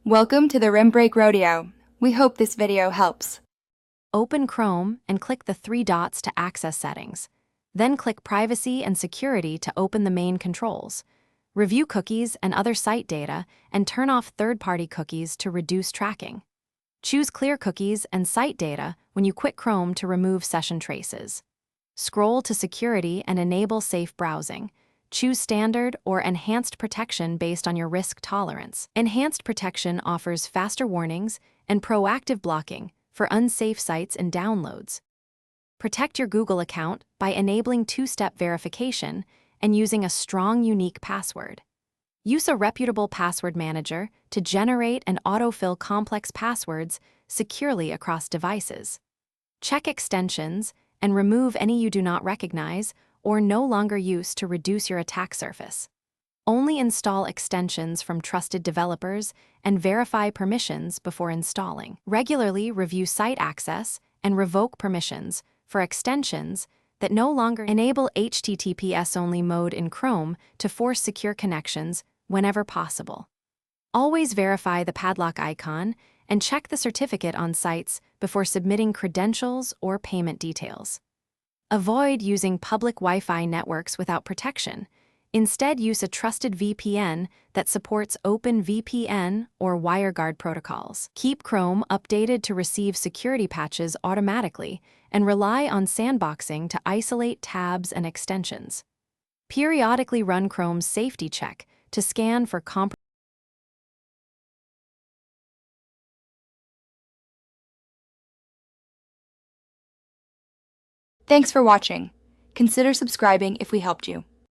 Welcome to the Rim Break Rodeo. We hope this video helps. Open Chrome and click the three dots to access settings. Then click Privacy and Security to open the main controls. Review cookies and other site data and turn off third-party cookies to reduce tracking. Choose Clear Cookies and Site Data when you quit Chrome to remove session traces. Scroll to Security and enable safe browsing. Choose Standard or Enhanced Protection based on your risk tolerance. Enhanced Protection offers faster warnings and proactive blocking for unsafe sites and downloads. Protect your Google account by enabling two-step verification and using a strong, unique password. Use a reputable password manager to generate and autofill complex passwords securely across devices. Check extensions and remove any you do not recognize or no longer use to reduce your attack surface. Only install extensions from trusted developers and verify permissions before installing. Regularly review site access and revoke permissions for extensions that no longer enable HTTPS-only mode in Chrome to force secure connections whenever possible. Always verify the padlock icon and check the certificate on sites before submitting credentials or payment details. Avoid using public Wi-Fi networks without protection. Instead, use a trusted VPN that supports OpenVPN or WireGuard protocols. Keep Chrome updated to receive security patches automatically and rely on sandboxing to isolate tabs and extensions. Periodically run Chrome's safety check to scan for Thanks for watching. Consider subscribing if we helped you.